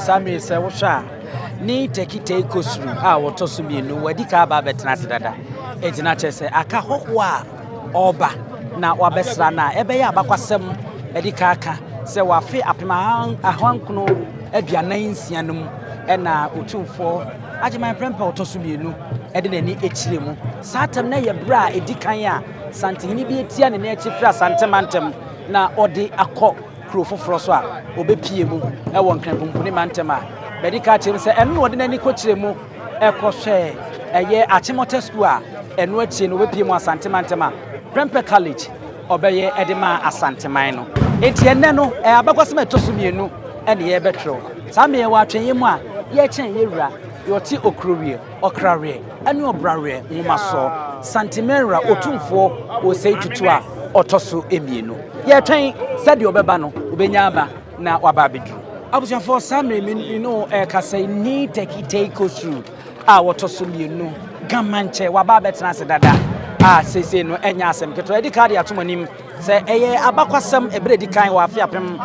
Sami se wosha ni tekite ikosuru a wotoso mienu wadika ba betena sedada etina chese aka hoho a oba na wabesra na ebe ya abakwasem edika aka se wafe apema ahwankono aduanan nsianum ena Otumfuo agiman prempa wotoso mienu ede nani echire mu satem na ye bra edikan a Asantehene bi etia ne na echifra Asantemantem na ode akọ krofoforo so a obepie mu e won kranpompuni mantema bedika chim se eno ode nani kochire mu ekohwe eye Achimote school a eno achie no obepie mu Asantemantem Prempe college obeye edema Asanteman no enti enne no abakwasem etoso mienu ene ye betro same wa atwenye mu a ye chen ye wura yoti okrowie okrawie ene obrawie nwomaso Santemera Otumfuo Osei Tutu a otoso emienu ye twen sade obeba no obenya aba na waba bedru abusiafo same no kasai ni tekite kosu a wotoso mienu gamanche waba betena sedada a sese no enya asem keto edika de atomanim se eye abakwasem ebredi kan wa afiapem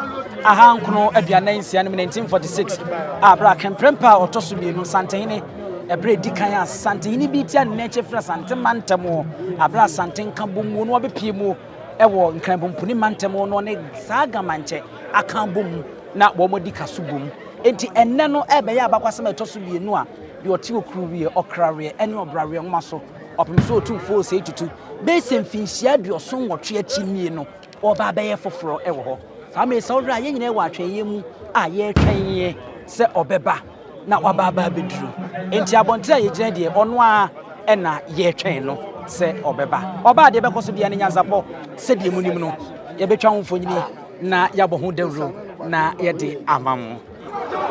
ahankono aduanan nsianum 1946 abra kemprempa otoso mienu Asantehene ebredi kan Asantehene bi tia ne chefra Asantemantem abra Asantenka bomu no obepie mu ewo nkranpompuni mantemo no ne saga manche akambom na bomodi kasubom enti enne no ebe ya abakwasem etoso bienu a de oti okruwie okrawie ene obrawie ngomaso opemso Otumfuo Osei Tutu be semfinhia duoson wotwe achimie no oba beye foforo ewo ho same se odra ye nyina ewo atwenye mu a ye twenye se obeba na oba ba bedru enti abontre ye gina de ono a ena ye twen no se obeba oba de bekoso bia ne Nyansapo se de munim no ye betwa ho mfonyini na yabo ho dawro na ye de amam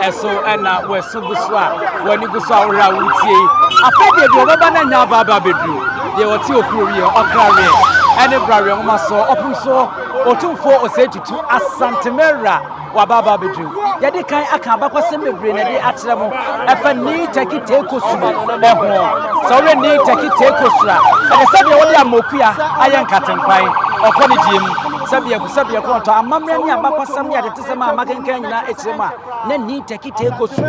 eso ena wesu guso a wani guso a wora wutie afede de obeba na nya baba bedru de woti okruwie okrawe ene brawe ngomaso opumso Otumfuo Osei Tutu Asantemera wababa bedru yede kan aka abakwasem bebre na de atremo efa ni tekite kosu eho so re ni tekite kosura e sabe wodi amokua ayenkatenpan okoni diem sabe ko to amamre ni abakwasem ya de tesema makenkan nyina echirema na ni tekite kosu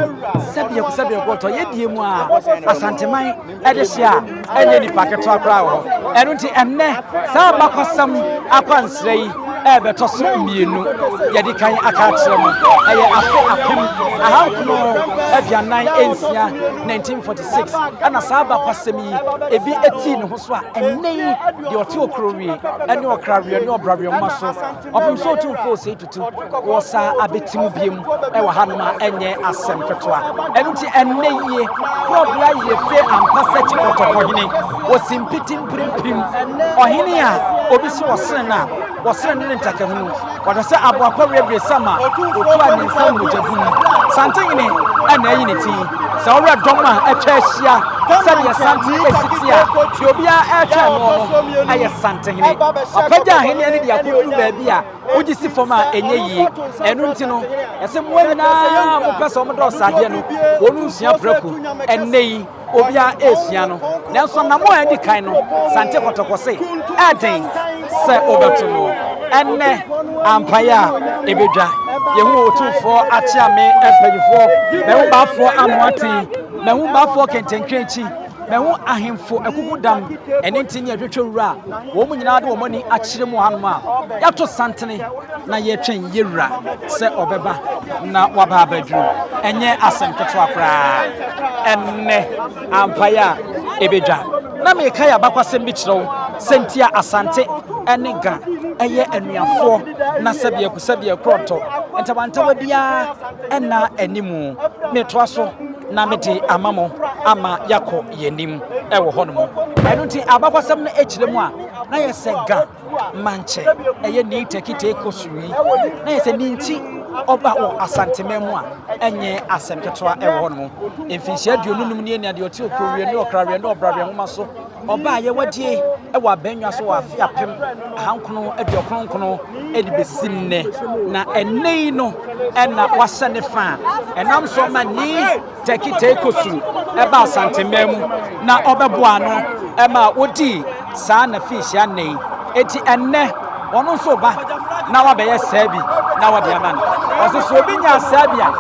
sabe ko to yediem a Asanteman ede hia enye ni paketo akra ho eno nti enne sa abakwasem akwansrei ebe toso mienu yedi kan aka tremo eye afe apem ahankono aduanan ensia 1946 ana saba kwasemi ebi eti ne ho so a enne de oti okrowie ene okrawie ne obrawie maso opemso Otumfuo Osei Tutu wosa abetimu biem ewa hanoma enye asem ketoa enti enne ye probla ye fe ampasa chikotokohine osimpitim primprim ohine a obisi wosere na wosere ne ntakahunu wadase aboakwa rebre sama otu ani samu jabun Asantehene ana yi ne ti sa ora doma atwa ahia sabe Asante esitia ti obia atwa no aye Asantehene apaja ahene ne dia kodu baabi a ugisi foma enye yi enu nti no yese mo na mo pesa mo do sade no wonu nsia praku enne yi obia esua no nanso na mo adi kan no Sante kotokose aden se obeto no enne Appiah ebedwa yehu Otumfuo achiame empanyifo mehu bafo amoaten mehu bafo kentenkrenchi mehu ahemfo ekugudam ene ntinye twetwura wo mu nyina de wo mani achire mu hanuma yato santene na ye twen yewura se obeba na waba abadru enye asemketo akra enne Appiah ebedwa na me kai abakwasem bi kirewo sentia asante ene ga eye anuafo na sabia kroto entabantawa bia ena animu metwaso na mede amamo ama yako yenim ewo hono eno nti abakwasam na echiremu a na yesega manche eye ni tekite ekosuri na yese ninchi oba wo asantememu a enye asemketwa ewo hono emfinhia duonunum ne ade oti okrowie ne okrawie ne obrawie homa so oba ye wadie ewa banwa so wa fiapem ahankono aduokronkono edi besimne na enei no ena wasane fa enam so ma ni tekite ekosuru eba asantememu na obeboa no ema wodi saa na finhia nei eti enne ono so ba na wabeye sabi na wade aman oso so obi nya sabi a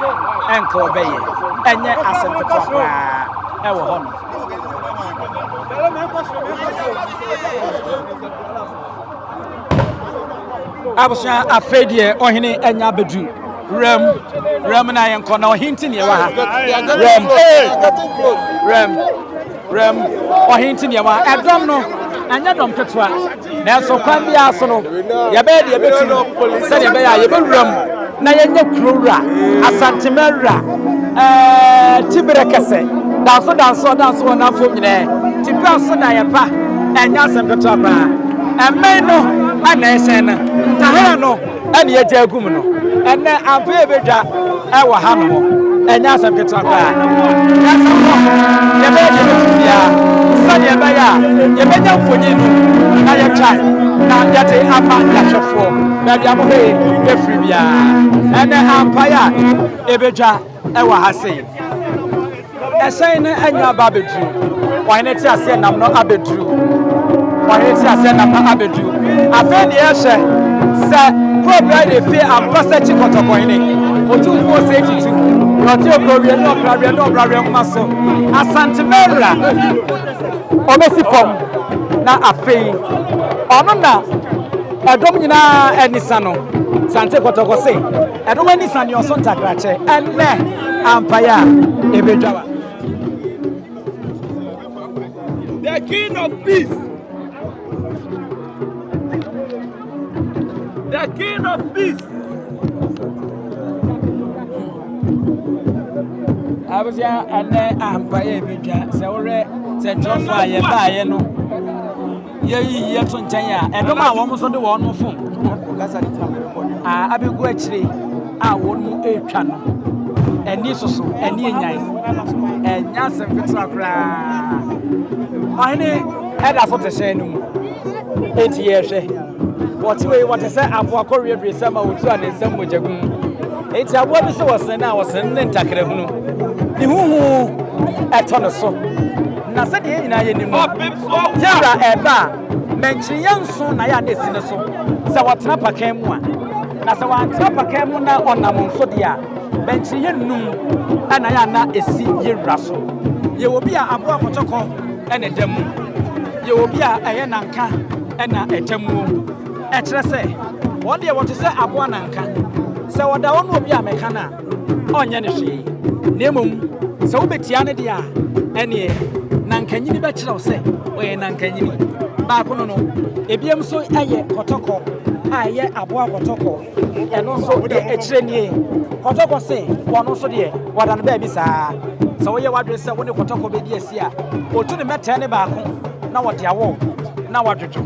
enka obeye enye asemketwa ewo hono abusia afedie ohene enya bedu rem na yenko na ohinti ne wa rem ohinti ne wa edom no anya dom ketwa na so kwan bia so no ye be de betu se de be ya ye be rem na yenye kurura asantemera tibrekese danso na fo nyine tipra so na ye pa enya asem ketwa ba emme no ana esen na tahara no ene ye jagum no ene Appiah bedwa ewo ha no enya asem ketwa ba ya so ye be de betu bia ye be ya ye be nya mfonyi no na ye try na yate ama yahwefo na bia mo he efri bia ene Appiah ebedwa ewo ha sei esen na anya ba bedru wane ti ase nam no abedru wane ti ase nam no abedru afa de ye hye se problem de fi ampasa chi kotokoine Otumfuo Osei Tutu rote okrowie no obrawie maso Asantehene obesi pom na afei ono na edom nyina enisa no sante kotokose edom enisa ni oso ntakrache enne Appiah ebedwa the king of peace. The king of peace. Abuja ane Appiah ebedwa se wore se trofa ye baaye no ye to nchen ya edom a wo mo so de wo no fon abegu akire a wo no etwa no eni soso eni enyan enya se fitra kra ahine eda so te hye no mu eti ye hwe what say aboa korie bre sama otu an nsam mojagun eti aboa bi se wosen na wosen ne ntakra hunu ni huhu eto no so na se de nyina ye nimu yara eba menchiri yanso na ya desi ne so se wotena pakan mu a na se wantena pakan mu na onam nso de a menchiri yenum ana ya na esi yewra so ye obi a aboa kotoko ene dam ye obi a eye nanka ena etamu ekyere se wode ye wote se aboa nanka se woda wo no obi a meka na onye ne hwe nemum se wo betia ne de a ene nankanyini be kyerɛ se oye nankanyini ba ko no ebiem so aye kotoko aye aboa kotoko eno so de ekyere nie kotoko se wono so de wada no ba bi saa se wo ye wadwe se wo ne kotoko be di asi a otu ne meta ne ba ko na wode awo na wadwodwo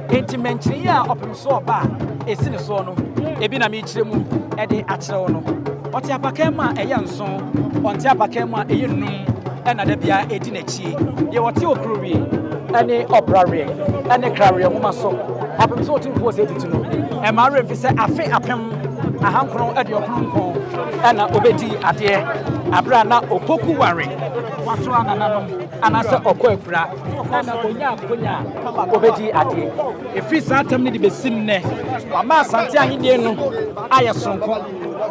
enti menkyiri ya opem so oba esi ne so no ebi na me kyerɛ mu e de akyerɛ wo no ɔte apakan ma ɛyɛ nson ɔnte apakan ma ɛyɛ num ɛna da bia edi n'akyi ye wɔte okrowie ɛne obrawie ɛne krawie homa so apem so Otumfuo Osei Tutu no ɛma remfi sɛ afe apem ahankron ɛde ɔkronkron ɛna obedi adeɛ abra na opoku ware wato anananom anasɛ ɔkɔ akura ɛna onya obedi adeɛ efi saa atam ne de besim nɛ wama Asantehene no ayɛ sonko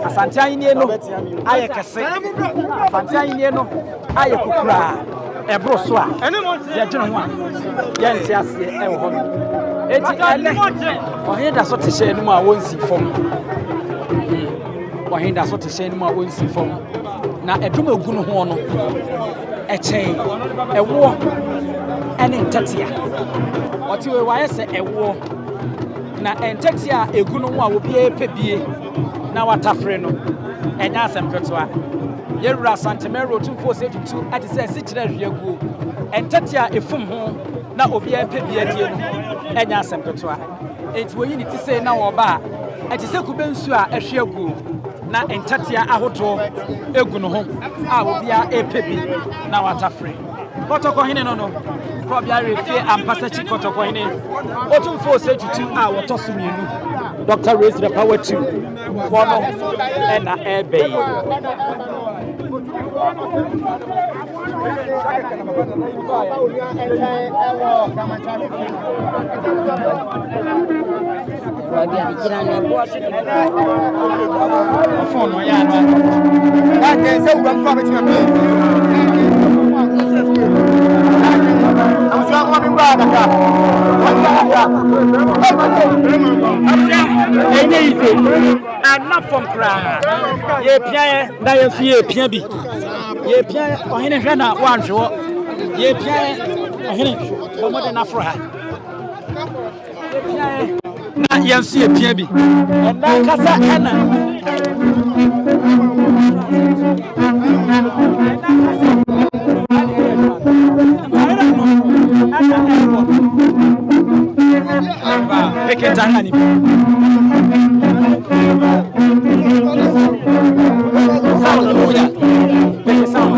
Asantehene no ayɛ kɛse Asantehene no ayɛ kukura ebro so a ye dwene ho a ye nti ase ɛwɔ hɔ eti ɛlɛ ɔhe da so te hyɛ no mu a wonsi fam ɔhe da so te hyɛ no mu a wonsi fam na edum egu no ho no ɛkyɛn ɛwo ɛne ntatia ɔte we wayɛ sɛ ɛwo na entɛti a egu no ho a obi epebie na watafre no ɛnya asɛm ketewa yɛwura Asantehene Otumfuo Osei Tutu ate sɛ sikyerɛ hwiaguo entɛti a efum ho na obi epebie die no ɛnya asɛm ketewa enti woyi ne ti sɛ na wɔba ate sɛ kube nsu a ɛhwiaguo na entɛti a ahodo egu no ho a obi a epebi na watafre kɔtɔkɔhene no Probia refie ampasachi kɔtɔkɔhene Otumfuo Osei Tutu a wɔtɔ so mienu Dr. Raise the Power 2 wɔno ɛna ɛbɛyi I'm not from Kra. Ye Pia, Diasia Pia B. Ye Pia, or Henry Renner, one short. Ye Pia, or Henry, or more than Afra. Ye Pia, not Yansia Pia B. And now Casa Anna. Peketangani. Sound of Buddha. Make it sound.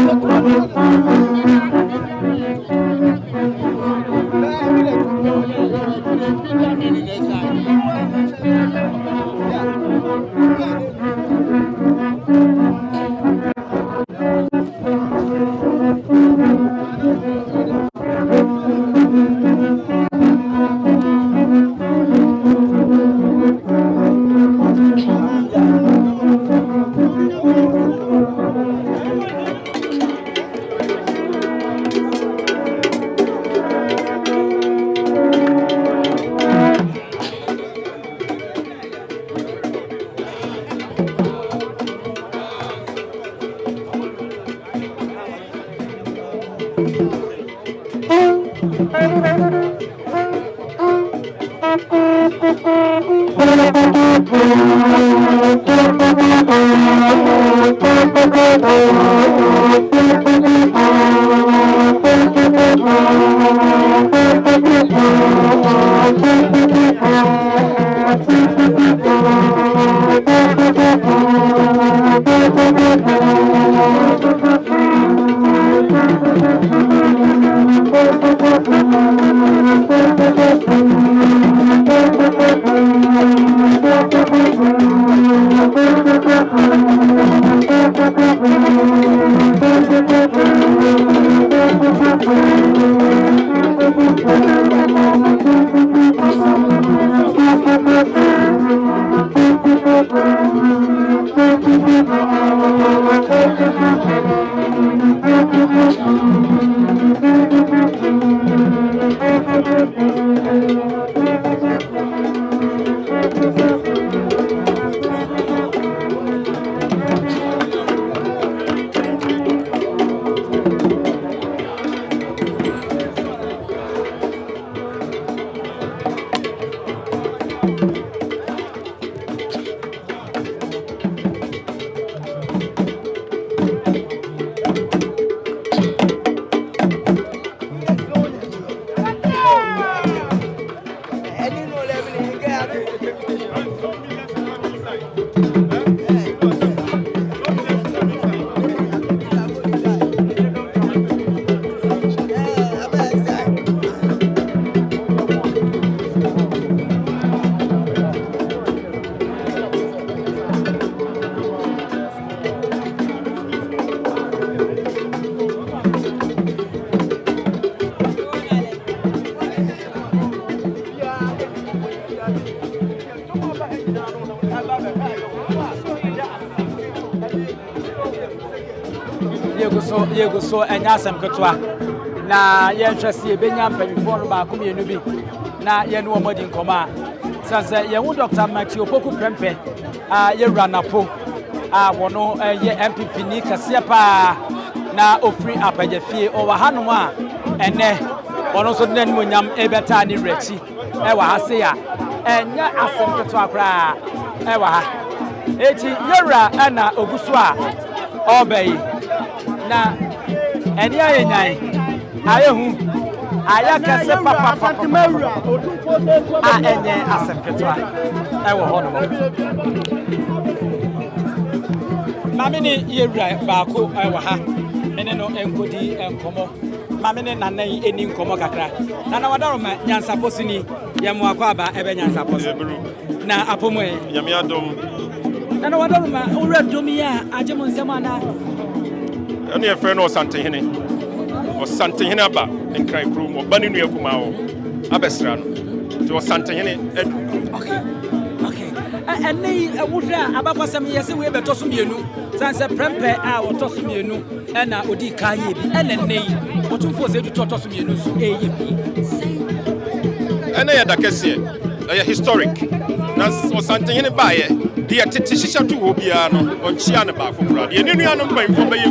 Yego so enya asem ketwa na ye hwese ebenya mpanyifo no ba ko mienu bi na ye no omodi nkoma sanse ye wu Dr. Matthew Opoku Prempe ye Nyansapo wono ye MPP ni kase pa na ofri Appiah fie o wa hanom a ene ɔno nso de n'animonyam ɛbɛtaa ne werɛkyi ɛwɔ ha se a ɛnyɛ asɛm ketewa koraa ɛwɔ ha eti yɛwura ɛna ogu so a ɔbɛ yi na ɛni ayɛ nyan ayɛ hu ayɛ kɛse papapapa a ɛnyɛ asɛm ketewa ɛwɔ hɔ nom maame ne yɛwura baako ɛwɔ ha mene no nkɔdi nkɔmmɔ maame ne nana yi ɛni nkɔmmɔ kakra nana wadaro ma Nyansapo sini yɛmo akɔ aba ɛbɛ Nyansapo so na apɔmɔ yɛ yɛme adom nana wadaro ma owura dom yi a agye mo nsɛm ana ɛne yɛfrɛ no Asantehene aba nkran kurom ɔba ne nua kuma hɔ abɛsra no nti Asantehene adu ɛnɛ yi ɛwohwɛ a abakɔsɛm yɛsɛ wei bɛtɔ so mmienu san sɛ prɛmpɛ a wɔtɔ so mmienu ɛna ɔdi ka yɛ bi ɛnɛ nnɛ yi Otumfuo sɛ ɛdu tɔ so mmienu nso ɛyɛ bi ɛnɛ yɛ da kɛseɛ ɛyɛ historic na Asantehene baayɛ deɛ tete hyehyɛ to wɔ biara no ɔnkyia ne baako koraa deɛ ne nuanom mpanyimfoɔ bɛyɛ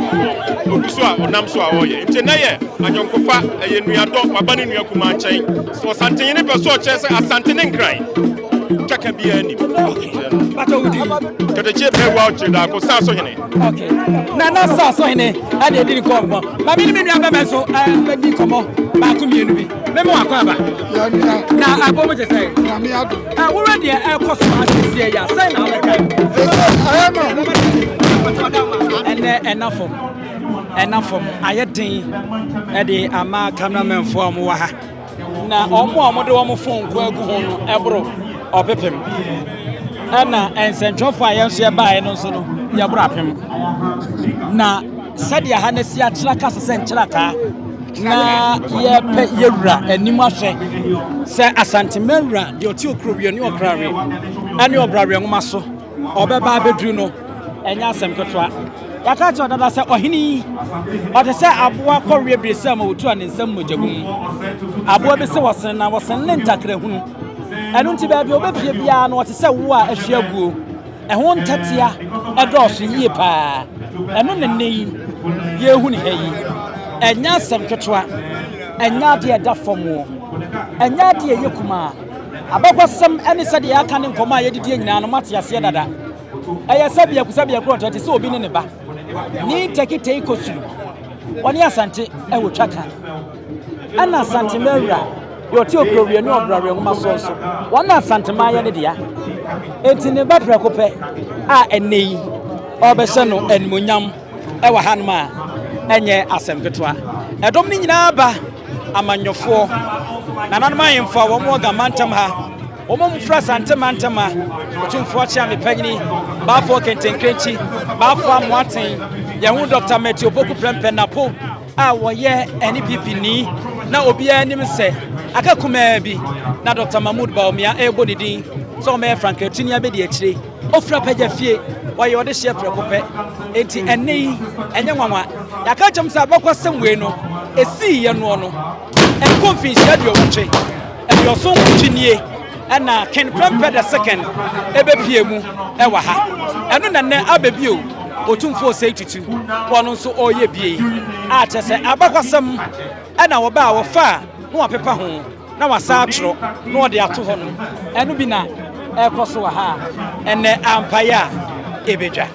mu ogu so a ɔnam so a ɔyɛ nti nɛ yɛ anyɔnkofa ɛyɛ nuadɔ waba ne nua kuma nkyɛn so Asantehene pɛ so ɔkyerɛ sɛ Asante ne nkran kaka biara nim kɛtɛkyie bɛɛ wa ɔkyerɛ daako saa so hene na saa so hene ɛde ɛdi ne kɔmmɔ ma me ne me nua bɛmɛ so bɛdi nkɔmmɔ baako mmienu bi mɛmɛ wakɔ aba na abɔ mo kyɛ sɛ wowɛ deɛ ɛkɔ so asiesie yɛ asɛn na wobɛka ɛnɛ ɛna fam ayɛ den ɛde ama cameramanfoɔ a wɔwɔ ha na ɔmo a wɔde wɔn phone ko agu ho no ɛboro ɔpepem ɛna nsɛntwɛfo a yɛn nso yɛbaeɛ no nso no yɛboro apem na sɛdeɛ ha no si akyerɛ ka sɛ nkyerɛkaa na yɛpɛ yɛwura anim ahwɛ sɛ Asantehene deɛ ɔte okurowie ne ɔkrawe ɛne ɔbrawe nwoma so ɔbɛba abɛduru no ɛnyɛ asɛm ketewa yɛka kyerɛ dada sɛ ɔhene yi ɔte sɛ aboa kɔreɛ bere sɛ ma wɔtu a ne nsɛm mogya mu aboa bi sɛ wɔsen na wɔsen ne ntakrahunu ɛno nti baabi ɔbɛpie biara no ɔte sɛ wo a ahwi aguo ɛho ntatea ɛdɔɔso yie paa ɛno ne nnɛ yi yɛhu ne ha yi ɛnyɛ asɛm ketewa ɛnyɛ adeɛ ɛda fam wɔ ɛnyɛ adeɛ ɛyɛ kumaa abɛkɔsɛm ɛne sɛdeɛ yɛaka ne nkɔmmɔ a yɛdidie nyinaa no mate aseɛ dada ɛyɛ sɛ biaku korɔtɔ te sɛ obi ne ne ba ne tɛkitɛi kɔsuru ɔne Asante ɛwɔ twaka ɛna Asantehene deɛ ɔte okurowie ne ɔbrawe nwoma so nso wɔn Asantehene ayɛ ne dea enti ne ba prɛko pɛ a ɛnɛ yi ɔbɛhyɛ no animonyam ɛwɔ hanom a ɛnyɛ asɛm ketewa ɛdɔm ne nyinaa ba amanyɔfoɔ nananom ahemfo a wɔn wɔ gamantam ha wɔn mu fura Asantehene a Otumfuo kyea mepanyini baafoɔ kentenkrenkyi baafoɔ amoaten yɛn ho Dr. Matthew Opoku prɛmpɛ napo a wɔyɛ NPP ni na obiara anim sɛ aka kumaa bi na Dr. Mahmood Baomia ɛrebɔ ne din sɛ ɔmɛyɛ Frankatini abɛdi akyire ɔfura pagya fie wɔyɛ ɔde hyɛ prɛko pɛ enti ɛnɛ yi ɛnyɛ nwanwa yɛaka kyɛm sɛ abɛkɔsɛm wei no ɛsii yɛ noɔ no ɛnkɔ mfinhyia aduɔwɔtwe aduɔso nwɔtwe nie ɛna Ken Prempeh the second ɛbɛpie mu ɛwɔ ha ɛno na nnɛ abɛbio Otumfuo Osei Tutu wɔn nso ɔyɛ bie a kyɛ sɛ abɛkɔsɛm ɛna wɔba a wɔfa a na wɔpepa ho na wasa atwerɛ na wɔde ato hɔ no ɛno bi na ɛkɔ so wɔ ha ɛnɛ Appiah a ɛbɛdwa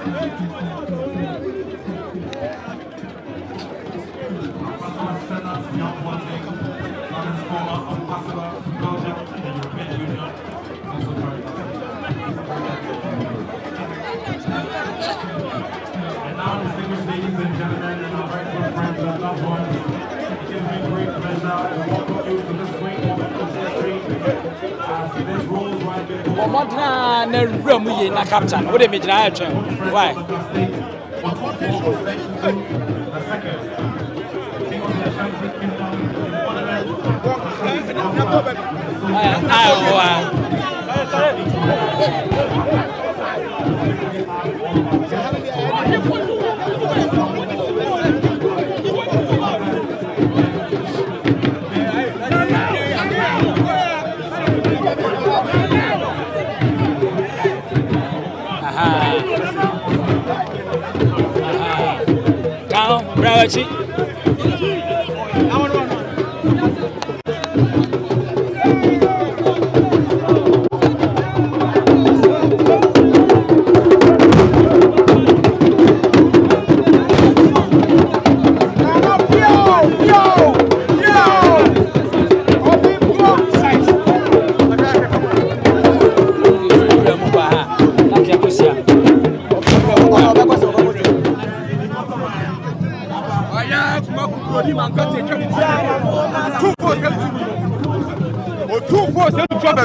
Omodna na room ye na captain. What me gyina atwa. Why?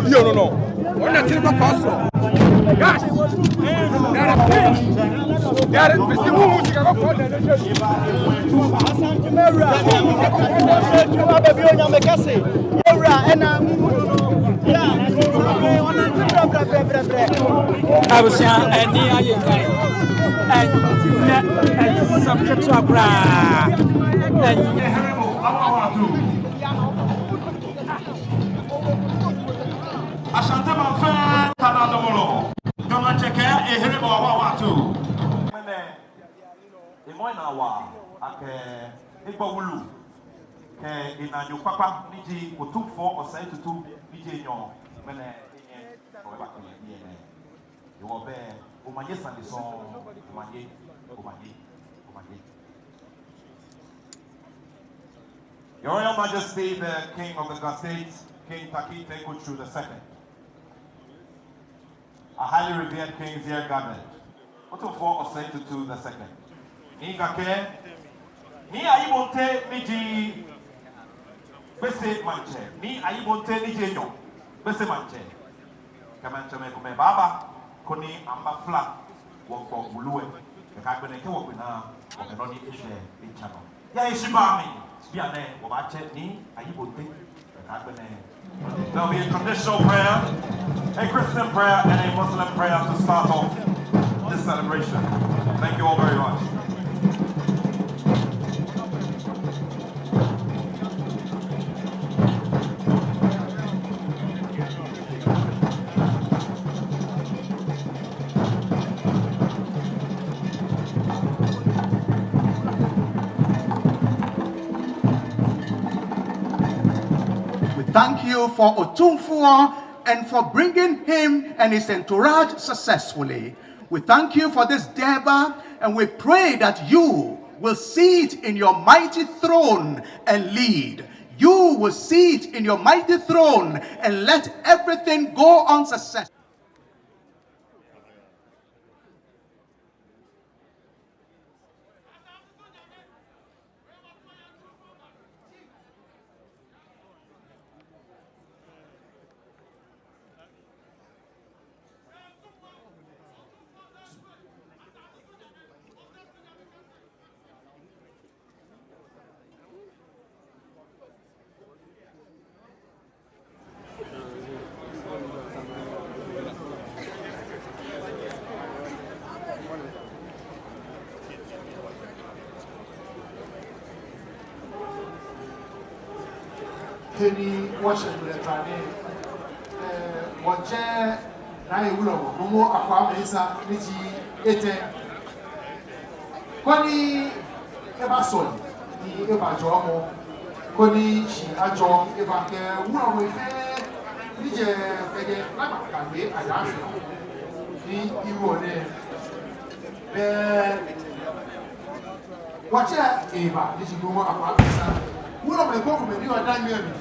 bio no. When I tell Papa so. Yes. There is music go for the Asantehene Tanadomolo. Don't check a herebo awatu. The moina wa ake Ibawulu. Inanyo papa niji Otumfuo Osei Tutu niji nyo mene inye oba kwenye DNA. Yobe umanye sandison umanye. Your Royal Majesty, the King of the Ghana State, King Takite Kuchu II, a highly revered king here gathered. Otumfuo Osei Tutu II. Ni gake, ni ayibonte niji bese manche, ni ayibonte niji nyo bese manche. Kamanchame kume baba koni amba fla wako uluwe. Kakabene ke wakuna wakenoni ishe inchano. Ya ishibami. There'll be a traditional prayer, a Christian prayer, and a Muslim prayer to start off this celebration. Thank you all very much. Thank you for Otumfuo and for bringing him and his entourage successfully. We thank you for this Deba, and we pray that you will sit in your mighty throne and lead. You will sit in your mighty throne and let everything go on successfully. Kenny Washington Trane Wache Nai Wulo, Momo Aqua Mesa, Niji Ete Koni Ebason, the Eba Jomo, Koni Shi Ajo, Eba Wulo with Nije Fede Lamakambe, Ayasha, the Iwone, Wache Eba, Niji Momo Aqua Mesa. We don't make go from a new dynamic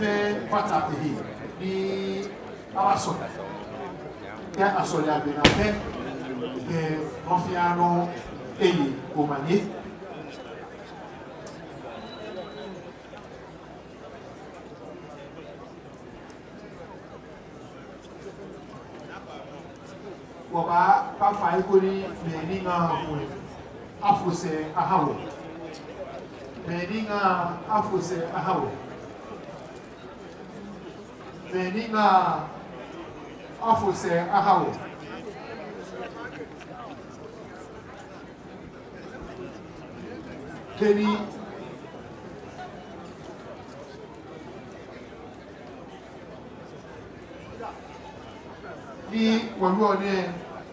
fat here. The Abason. There are so that we have the Confiano Eli Omani. Waba Papa Ikuri, Meninga Afuse Ahawo. Meninga Afuse Ahawo. Meninga Afuse Ahawo. Kenny ni wọ̀lúọ̀lẹ́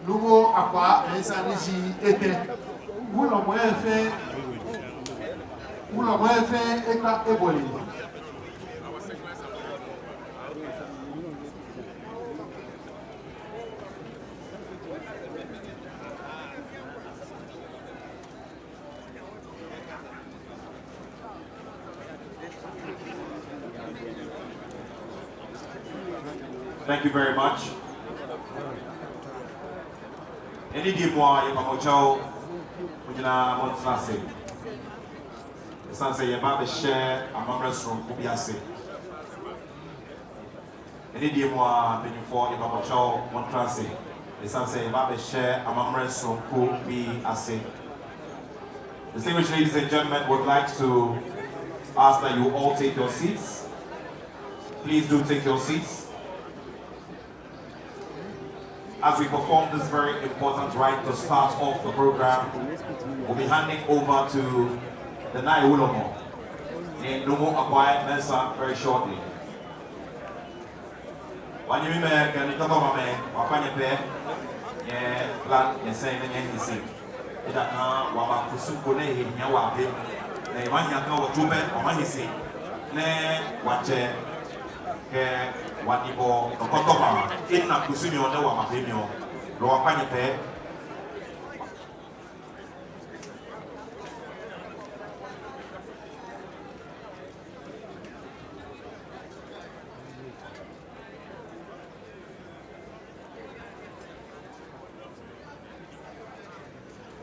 lówó àpá ẹ̀ẹ́sà ní ṣe ètè wúlọ̀mọ́ ẹ̀fẹ́ ẹ̀ka ẹ̀bọ̀lẹ̀. Thank you very much. Any demois, you can go to the Montflasse. The son say, you're about to share a member's room, Kubiase. Any day more than for Ibamocho Montrase. The son say, Babe share Amamre so cool be assay. Distinguished ladies and gentlemen, would like to ask that you all take your seats. Please do take your seats. As we perform this very important rite to start off the program, we'll be handing over to the Nai Ulomo in Appiah Mensa very shortly. When you make a little man, Wapanya, yeah, black, and saying, and you see. Wama kusukune hinya wapi na imanya kwa tube omahisi ne wache ke wanibo okotoma ina kusumi one wa mapemio lo wapanye pe.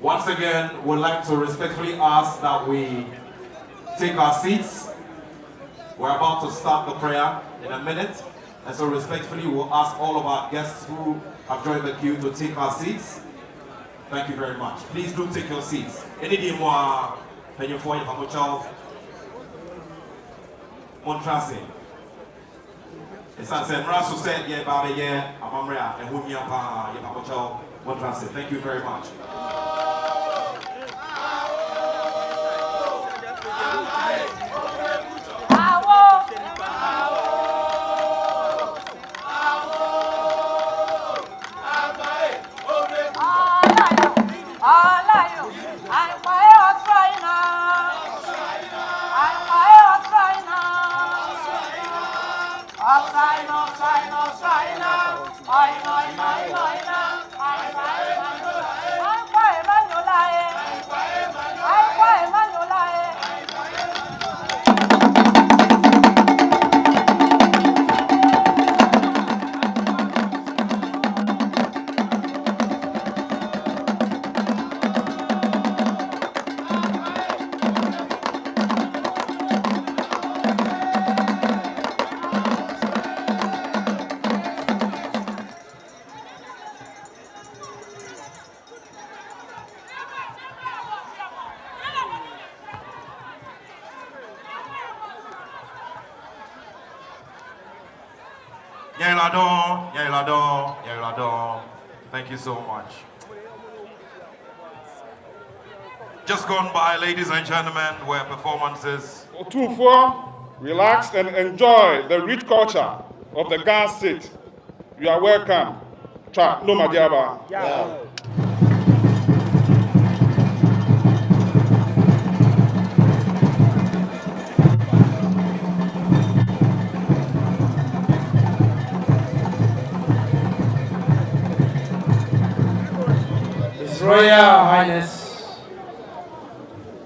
Once again, we'd like to respectfully ask that we take our seats. We're about to start the prayer in a minute. And so respectfully, we'll ask all of our guests who have joined the queue to take our seats. Thank you very much. Please do take your seats. Any day more, penny for you, Famucho, Montrase. It's as a Rasu said, yeah, Baba, yeah, Amamrea, and Humia, Famucho, Montrase. Thank you very much. Thank you so much. Just gone by, ladies and gentlemen, were performances. Otumfuo, relax and enjoy the rich culture of the Ghana state. You are welcome. Cha, no Madiaba. Yeah. His Royal Highness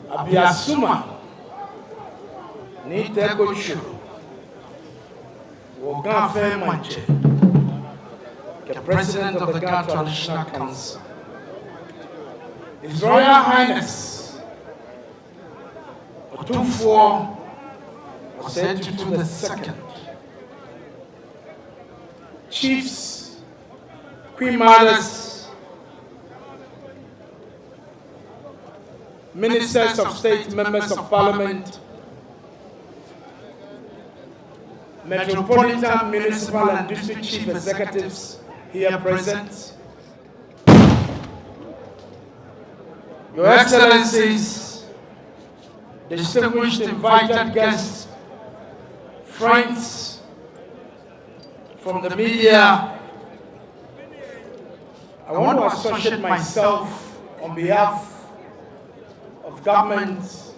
Appiah Nite Kochu Woganfe Manche, the President of the Ghana Traditional Council. His Royal Highness Otumfuo Osei Tutu II, Chiefs, Queen Mothers, Ministers of State, Members of Parliament, Metropolitan, Municipal and District Chief Executives here present, Your Excellencies, distinguished invited guests, friends from the media, I want to associate myself on behalf of government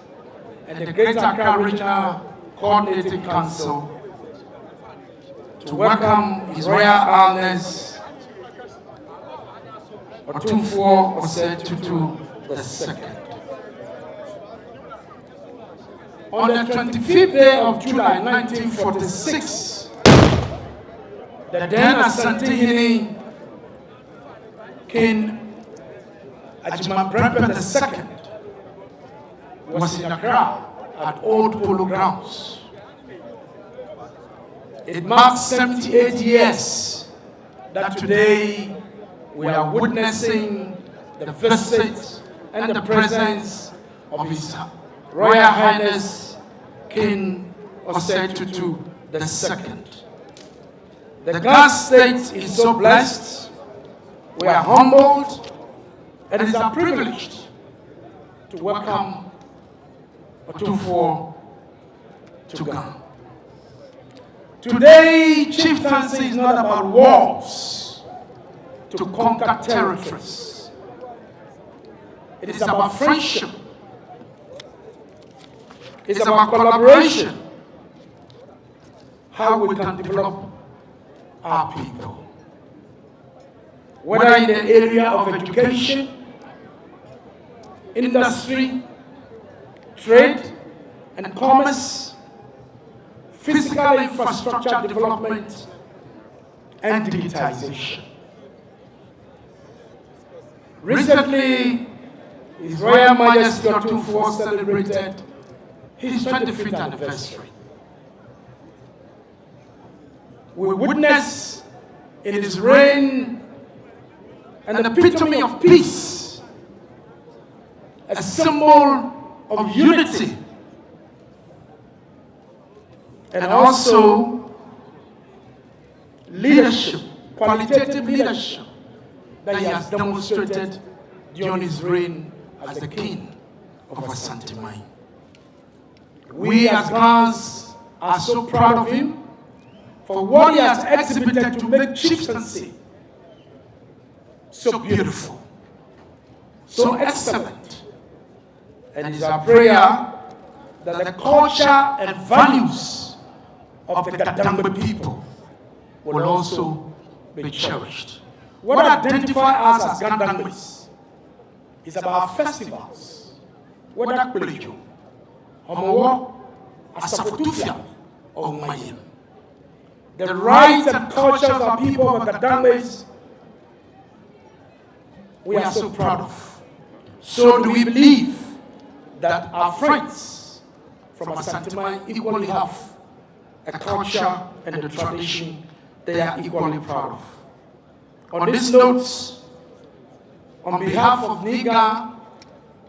and the Greater Accra Regional Coordinating Council to welcome His Royal Highness Otumfuo Osei Tutu II. On the 25th day of July 1946, the then Asantehene King Ajimamprempeh II was in Accra at Old Polo Grounds. It marks 78 years that today we are witnessing the visit and the presence of His Royal Highness King Osei Tutu II. The Ghana state is so blessed, we are humbled, and it is a privilege to welcome Otumfuo to Ghana. Today, chieftaincy is not about wars to conquer territories. It is about friendship. It's about collaboration. How we can develop our people. Whether in the area of education, industry, trade and commerce, physical infrastructure development, and digitization. Recently, His Royal Majesty Otumfuo celebrated his 25th anniversary. We witness in his reign an epitome of peace, a symbol of unity, and also leadership, qualitative leadership that he has demonstrated during his reign as the king of Asantehene. We as Ghanaians are so proud of him for what he has exhibited to make chieftaincy so beautiful, so excellent. And it is our prayer that the culture and values of the Gadangme people will also be cherished. What identifies us as Gadangmes is about festivals, whether Appiah, Omowo, Asafotufia, or Mayim. The rights and cultures of our people of Gadangmes, we are so proud of. So do we believe that our friends from Asantehene equally have a culture and a tradition they are equally proud of. On this note, on behalf of NIGA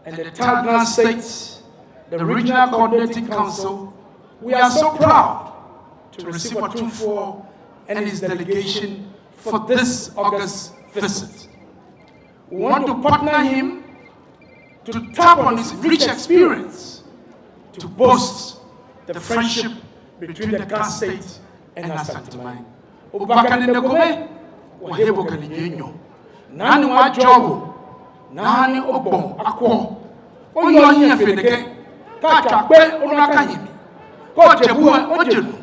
and the Ghana States, the Regional Coordinating Council, we are so proud to receive Otumfuo and his delegation for this August visit. We want to partner him to tap on his rich experience to boast the friendship between the Ghana State and Asantehene. Obakane negome, wahebo kaninyo. Nani wa jogo, nani obon akwo. Oyo yin feneke, ka chakpe onaka yimi. Ko jebu ojenu.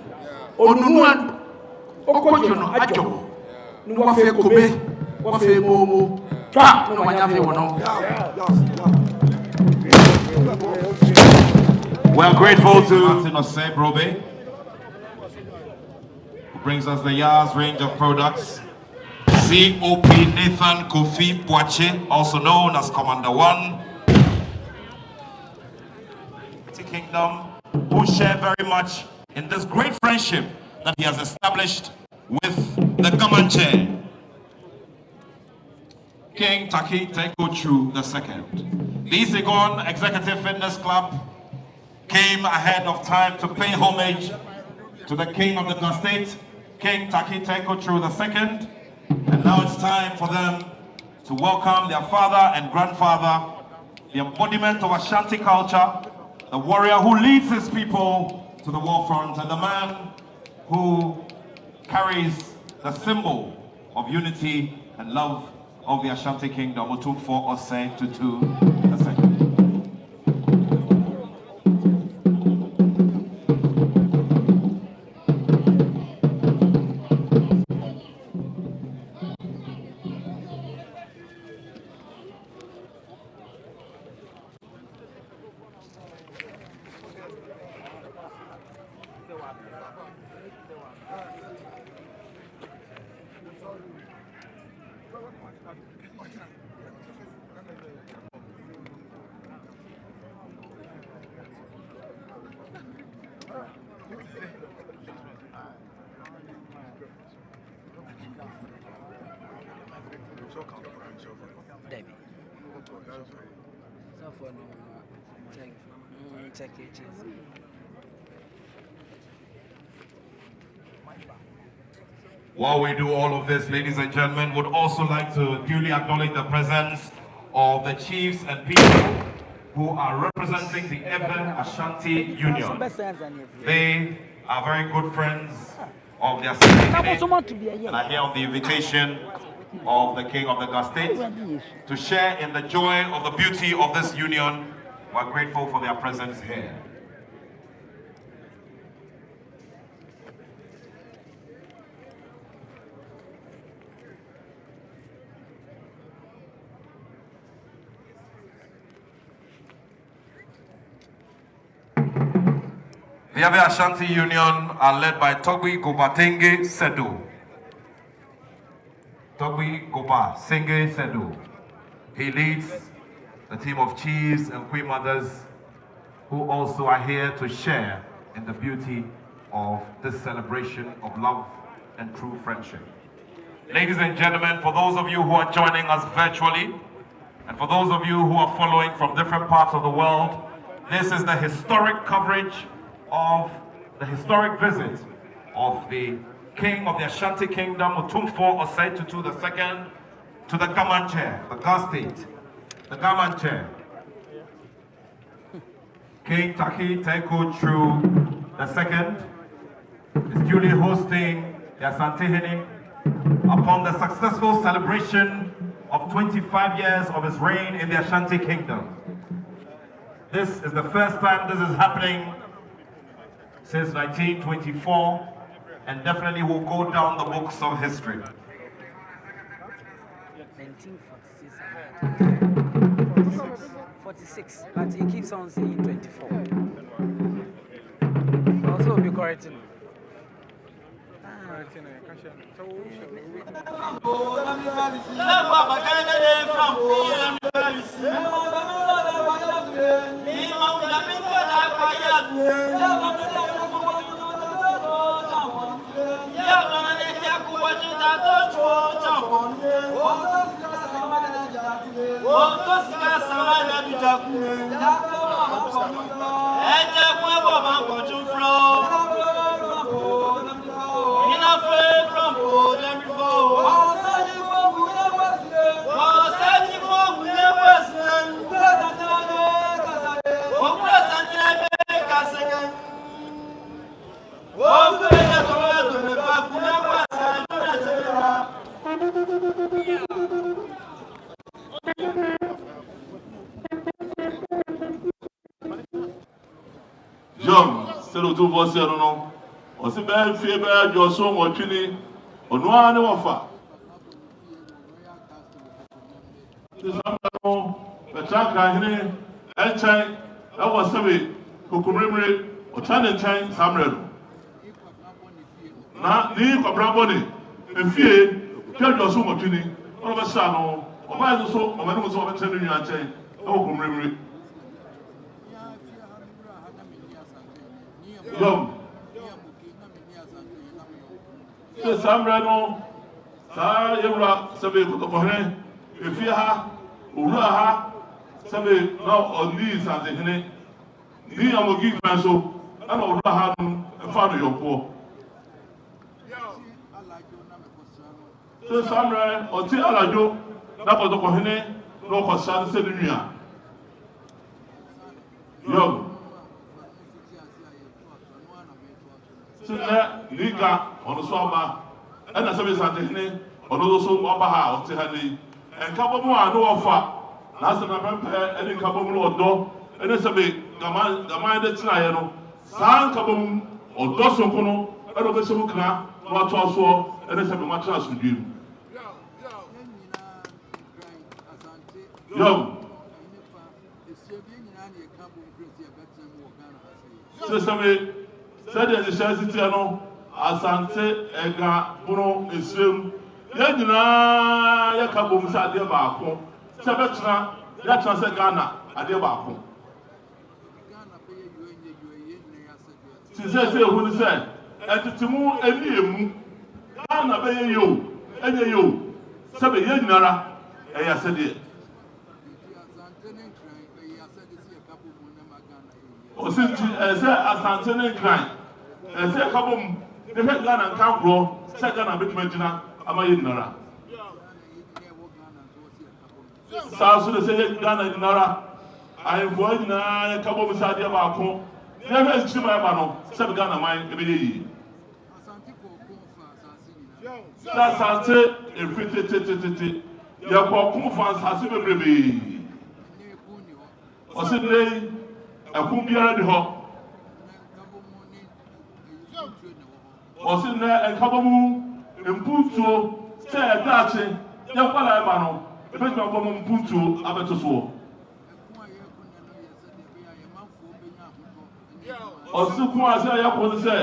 Onunu okojono ajogo. Nu wa fe kobe, wa fe momo. Twa no manyafe wono. We are grateful to Osei Brobe, who brings us the Yars range of products. COP Nathan Kofi Boache, also known as Commander 1. Kingdom, who share very much in this great friendship that he has established with the Comanche. King Taki Tekochu II. The Isigon Executive Fitness Club came ahead of time to pay homage to the King of the Ghana State, King Taki Tekochu II. And now it's time for them to welcome their father and grandfather, the embodiment of Ashanti culture, the warrior who leads his people to the war front, and the man who carries the symbol of unity and love of the Ashanti Kingdom, Otumfuo Osei Tutu II. Debbie. So for no check it. While we do all of this, ladies and gentlemen, would also like to duly acknowledge the presence of the chiefs and people who are representing the Eben Ashanti Union. They are very good friends of the Asantehene, and are here on the invitation of the King of the Ghana State to share in the joy of the beauty of this union. We're grateful for their presence here. The Ebe Ashanti Union are led by Togui Gobatenge Sedu. Togui Goba Senge Sedu. He leads the team of chiefs and queen mothers who also are here to share in the beauty of this celebration of love and true friendship. Ladies and gentlemen, for those of you who are joining us virtually, and for those of you who are following from different parts of the world, this is the historic coverage of the historic visit of the King of the Ashanti Kingdom, Otumfuo Osei Tutu II, to the Ghanaian chair, the Ghana State, the Ghanaian chair. King Taki Teko True II is duly hosting the Asantehene upon the successful celebration of 25 years of his reign in the Ashanti Kingdom. This is the first time this is happening since 1924, and definitely will go down the books of history. 1946, but he keeps on saying 24. Also will be correcting. C'est l'Otumfuo c'est non. On se ben fait ben Joshua Motini. On noa ne wafa. C'est ça non. Betra Ghanaian enchai e was sabe kokumremre o chane enchai samre. Na ni kwabra boni efie ke Joshua Motini. On be sa no. O ba so o ma no so o be chane nyu anchai e kokumremre. Yom. Se samre no sa yewra sabe ko kohre efie ha owura ha sabe na oni Asantehene ni amogi kan so ana owura ha no fa no yopo se samre oti alajo na ko to kohne no ko sa se nua yom Sina liga ono so aba ana sabe Asantehene ono so aba ha oti ha ni enka bomo anu ofa na asema pempe eni nka bomo odo ene sabe gama de tina ye no san ka bomo odo so kono eno be sebu kra no ato aso ene sabe ma tra asudiem yo se sabe said the scarcity no Asante ega buno esrem ye nyina ye ka bom sa de baako se betra ya tra se Ghana ade baako ti se hu ni se etitimu eni emu Ghana be ye yo enye yo Sabe Yenara, I said it. Or since I said Asantehene crime, and say Kabum, the head gun and can't grow, second a bit Medina, am I Yenara? South say Ghana in Nara. I avoid na Kabum Sadia Bako. Never is my bano, said Ghana mine every that's I say if it your Pokum fans has been baby. Or said they a Kumbia the hop. Or said there a Kabamu and Putu say a dache, young Palabano, the best of Putu, Abetuso. Or Sukuma say, I would say,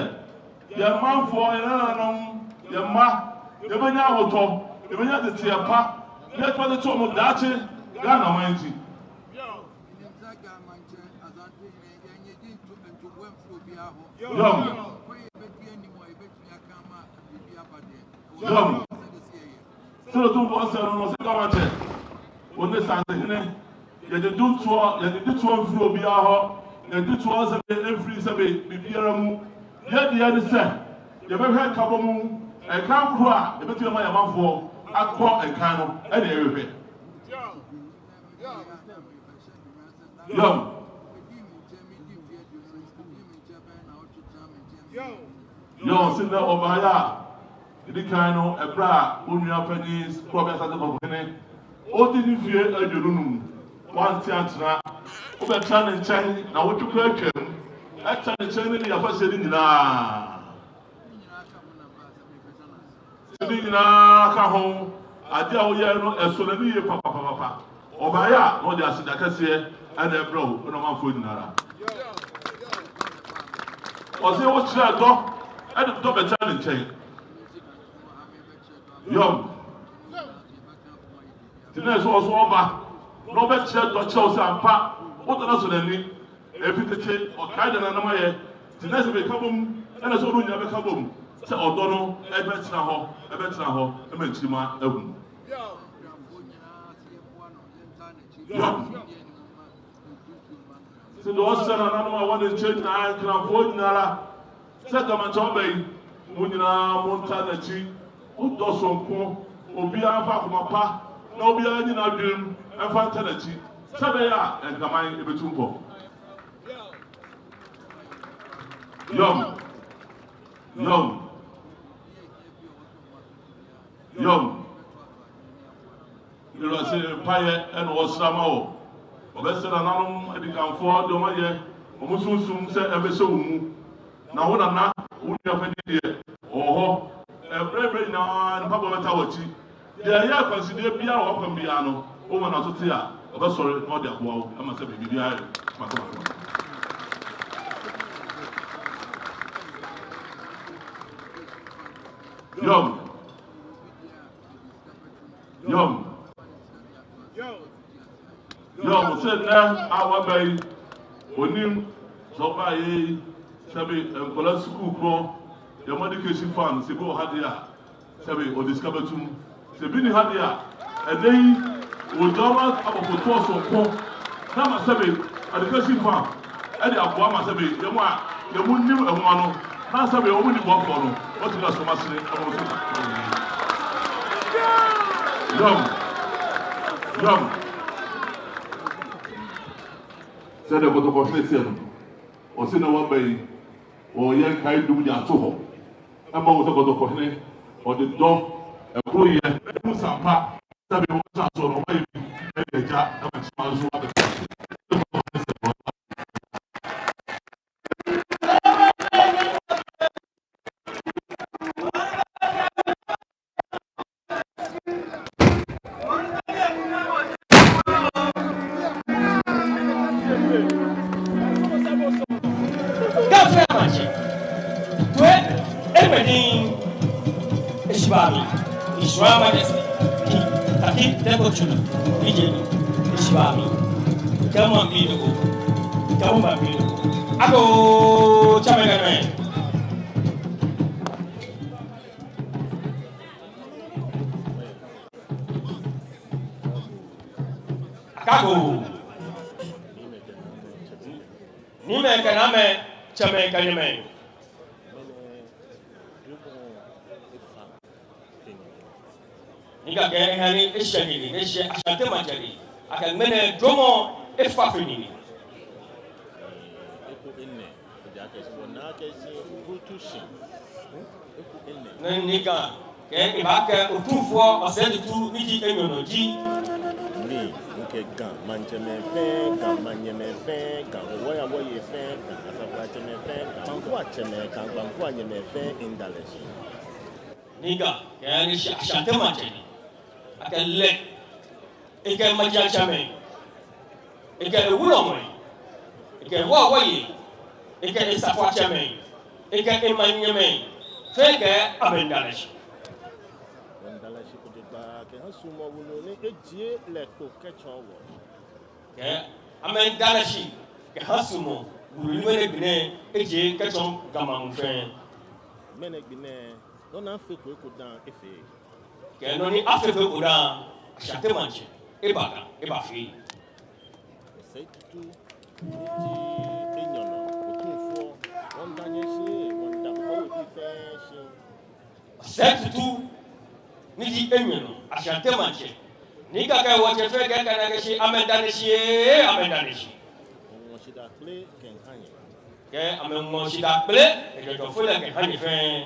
your man for your ma, the Benyawoto, the Benya the Tiapa, let for the Tom of Dache, Ghana Mighty. Young. So the two was on the government. When the Asantehene, you did do flow be our. And this was every Saturday, Bibiaramu. Yet the other said, you ever heard Kabamu, a camp cry, the better my amount for, I call a canoe, and everywhere. Yo, sit there over here. The canoe, a bra, Unia pennies, progress at the company. All didn't fear a Jerunum. One theatre. Over Chan and Chan, now what you question? At Chan and Chan, you are saying, Cajon, I tell you, a solely papa. Obaya, no, they are saying, I can say, and a bro, no man food in Nara. Was there what you are dog? And the top of Chan and Chan. Young. The next was over. Robert said, Chelsea and Pat. What the national name? Every day, or kind of another the next become, and as all you never come. Say, O'Donnell, Ebenezer, Ebenezer, Ebenezer. So the one said, I want to change. I can avoid Nara. Set them at Obey, Munina, Montanachi, who does some poor, Obia, Papa, no be any dream, and Fantanachi. Sabaya and Kamai Ebetumpo. Young. You are saying Appiah and Osamo. Obesa Nanum, and the Camfor, Domaye, Omusum said Ebeso. Now, what I'm not, who you have any idea? Oh, a brave now and Papa Tawachi. They are considered piano or piano, over not to tear. Oh, sorry, not that wall. I must have been behind. Young, said now, our bay, Onim, so by a Sabi and Cola School Pro, your medication fund, Sibo Hadia, Sabi or Discovertum, Sabini Hadia, and they will draw out about force or poor. Nama Sabi, education fund, and the Abuama Sabi, the moon knew a one, now Sabi only one for them. What is so much? Young. Said the bottom of Messian, or seen a one bay, or young kind do ya so. I'm always about the Kohne, or the dog, a blue year, Musapa, Sabi was so away, and the jack, and smiles over the Ishwa Majesty, Taki Dekochuna, Vijay, Ishwami, come on, Bido, come on, Bido. Ako Chamagaman. Kago. Nime kaname chame kanyame. Niga ke hani eshani ni eshe ashante manjari. Akan mene dromo efafini. Niga ke ibaka Otumfuo Osei Tutu niji enyonoji. Ni nke gan manjeme fe gan manyeme fe gan woya woye fe gan asafra cheme fe banfu acheme gan banfu anyeme fe indaleshi. Niga ke ni ashante manjari. Akan le ike maja chame. Ike ewulomo. Ike wa woye. Ike isafra chame. Ike emanyeme. Fege amendaleshi. Indaleshi kudiba ke hasumo wulo ni ejie le ko kechowo. Ke amendaleshi ke hasumo wulo ni bine ejie kechon gamamfe. Mene bine no na fe ko dan efe. Ke no ni afefe ko dan ashante manche ebaga ebafi. Osei Tutu ji enyono Otumfuo ondanyeshi Osei Tutu niji enyono ashante manche. Nika kai wache fe ke kanageshi amendaneshi. Shida kle kenhanye. Ke amengo shida kle ke to fule kenhanye fe.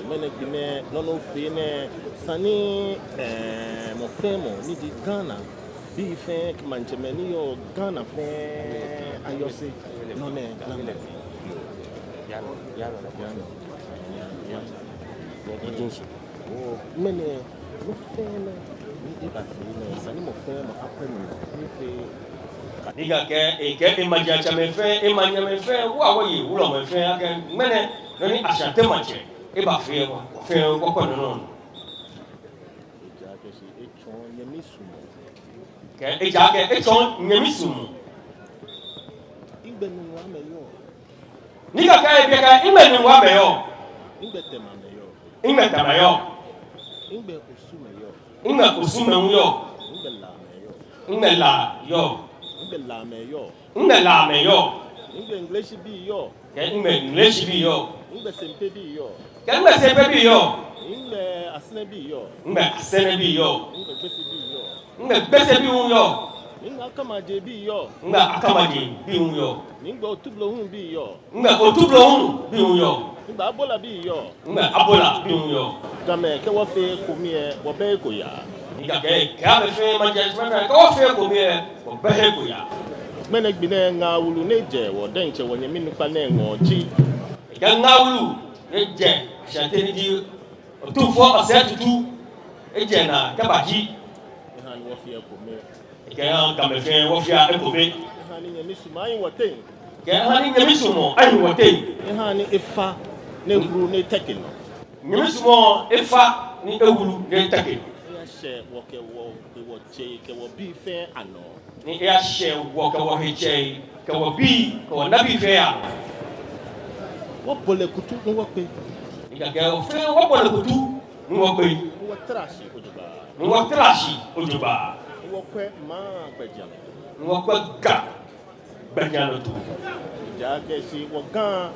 Mene bine nono fine sani mo femo ni di Ghana bi fe manchemeni yo Ghana fe ayose no ne na mene mo femo ni di basine sani mo femo apemi ni fe Niga ke imagine chame fe imagine fe wa woyi wulo me fe ake mene noni ashante manche eba fe ko ko no ke eja ke echon nyemisumu igbenu wa meyo niga ka ebi ka igbenu wa meyo igbetema meyo igbetamayo igbe osumeyo igbe osumeyo igbela yo igbelameyo igbe English bi yo ke igbe English bi yo igbe sempe bi yo ke igbe sempe bi yo igbe asene bi yo igbe asene bi yo igbe gbese bi yo igbe gbese bi yo igbe akamaje bi yo igbe akamaje bi yo igbe otublohun bi yo igbe otublohun bi yo igbe abola bi yo igbe abola bi yo game ke wo fe komi e wo be ko ya niga ke ka be fe management ka wo fe komi e wo be ko ya mene gbine nga wulu neje wo denche wo nyemi nupa ne ngoji ke nga wulu neje ashante ni di Otumfuo Osei Tutu eje na kabaji han wo fe komi ke ga fe wo fe ekobe han ni nyemi sumai woten ke hani nyemi sumo ayi woten han ni efa ne huru ne tekino nyemi sumo efa ni ewulu ne tekino ya she wo ke wo che ke wo bi fe ano ni ya she wo ke wo heche ke wo bi ko nabi fe ya wo bole kutu ni wo pe ni ke o fe wo bole kutu ni wo pe wo trashi ojuba ni wo trashi ojuba wo kwe ma gbejalo ni wo kwe ga gbejalo tu ja ke si wo gan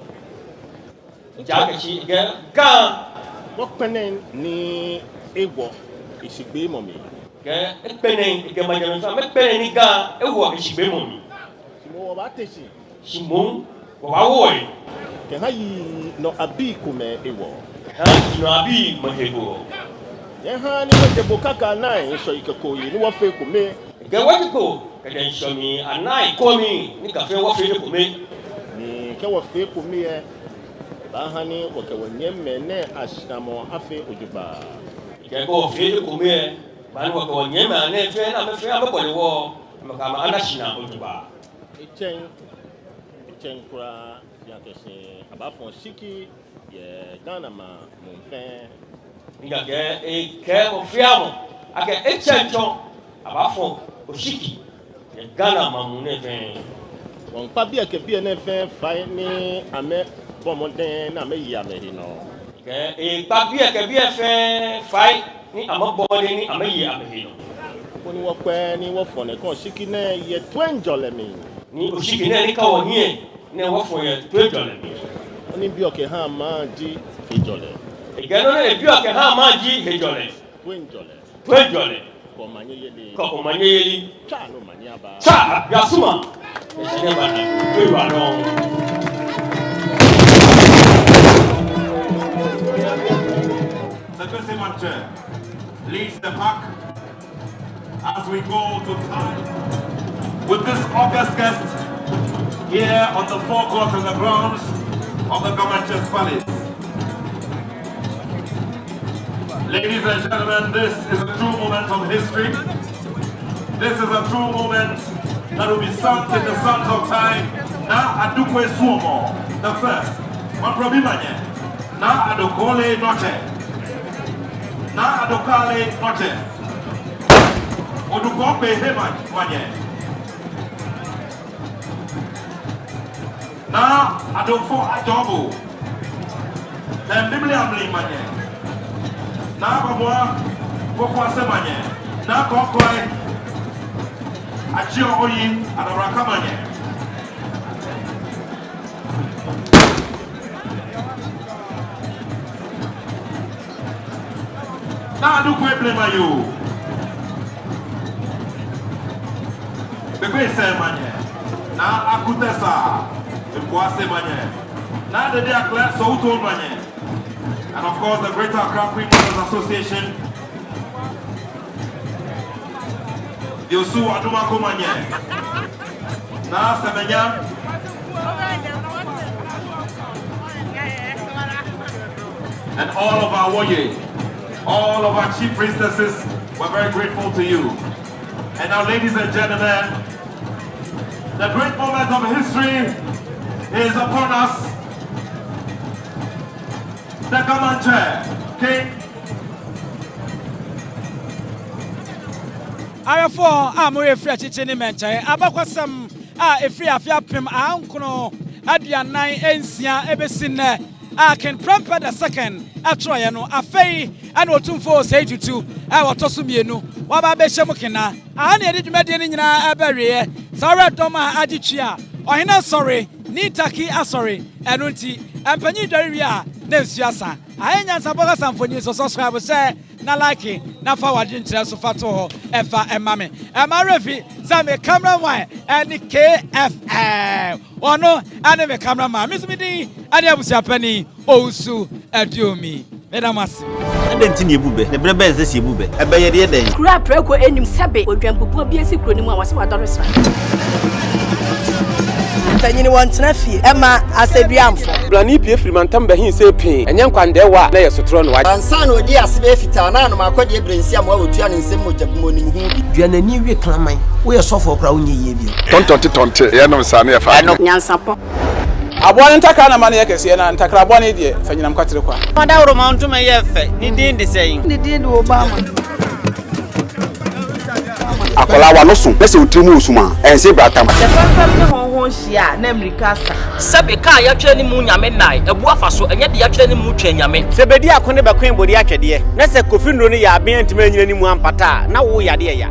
ja ke si gan wo penen ni ewo isigbe momi ke penen ke majalo sa me penen ni gan ewo isigbe momi mo wo ba teshi simon wo ba wo e ke hayi no abi kume ewo ha no abi mahego ye ha ni wo jebo kaka nine so ikeko yi ni wo fe kume ke wo jiko ke den so mi anai komi ni ka fe wo fe ko me ni ke wo fe kume e ba ha ni wo ke wo nyemme ne ashamo afe ojuba ke ko fe ko me ba ni wo ko nyemme ne fe na me fe abobole wo makama anashina ojuba Ichen kura ya kese abafon shiki ye Ghana ma monfen niga ke o fiamo ake echencho abafon oshiki ye Ghana ma munfe won pa bi eke bi ne fe fa ni ame bomoden na me ya me no ke pa bi eke bi fe fa ni amabode ni amayi amehino When you walk when you walk for the con shikine ye $20 Ni ushikine ni kawo nye ne wo for ye $20. Oni bi oke ha ma ji $8. Igano ne bi oke ha ma ji $8. $20. Ko manye yeli. Ko manye yeli. Cha no manye aba. Cha yasuma. Eshane bana. We wa don. The Kusimanche leads the pack as we go to time with this august guest here on the forecourt and the grounds of the Comanches Palace. Ladies and gentlemen, this is a true moment of history. This is a true moment that will be sunk in the sands of time. Na adukwe suomo, the first. Maprobimanye. Na adokole noche. Na adokale noche. Odukombe hemanye. Na adofo ajobo. Biblia mlimanye. Na babwa kokwa semanye. Na kokwa achio oyi adarakamanye. Na adukwe blema you. Bebe semanye. Na akutesa. Mkwase manye. Na dede akla so uto manye. And of course, the Greater Accra Queen Mothers Association. Yosu Adumako Manye. Na Semenya. And all of our warriors, all of our chief priestesses, we're very grateful to you. And now, ladies and gentlemen, the great moment of history is upon us. The Comanche King. Arafo amoye free chiche ni menche abakwasam efree afia pem ankono aduanan ensia ebesinne Ken Premper the second atroye no afei ana Otumfuo Osei Tutu wotoso mienu waba be hyemukena ana edi dwumade ni nyina abareɛ sawre doma agitwia ohina sorry ni taki asori eno nti empanyi dware a na nsuasa aye Nyansapo Kasamfoni so subscribe say na like na forward nkyerɛ so fato ho efa emame emarefi za me cameraman and KFM ono ane me cameraman misumidi ade abusia pani ousu adiomi medamasi adenti ne ebube ne brebe eze ebube ebeye de den kura preko enim sebe odwampupu bi esi kuro ni mu a wase wadore sra Tanyini wantena fie ema aseduamfo blani pie frimantam behin se pin enye nkwandewa na yesotro no wa ansa na odi asebe fita na no makode ebrensi am wa otua ne nsem mojabumo ni hu duanani wie klaman wo yesofo kra wonye ye bi tontonte ye no nsa na ye fa Nyansapo abone ntakra na mane yekese na ntakra abone de fanyinam kwatere kwa oda woro mantum ye fe ni din de sei ni din de Obama akola wa no so pese utrimu usuma ense bratam ne honhon hia na America sebe ka ya twa ni mu nyame nai ebu afaso enye de ya twa ni mu twa nyame sebedi akone be kwen bodi atwede na se kofi nro ni ya aben antima nyina ni mu ampata na wo yade ya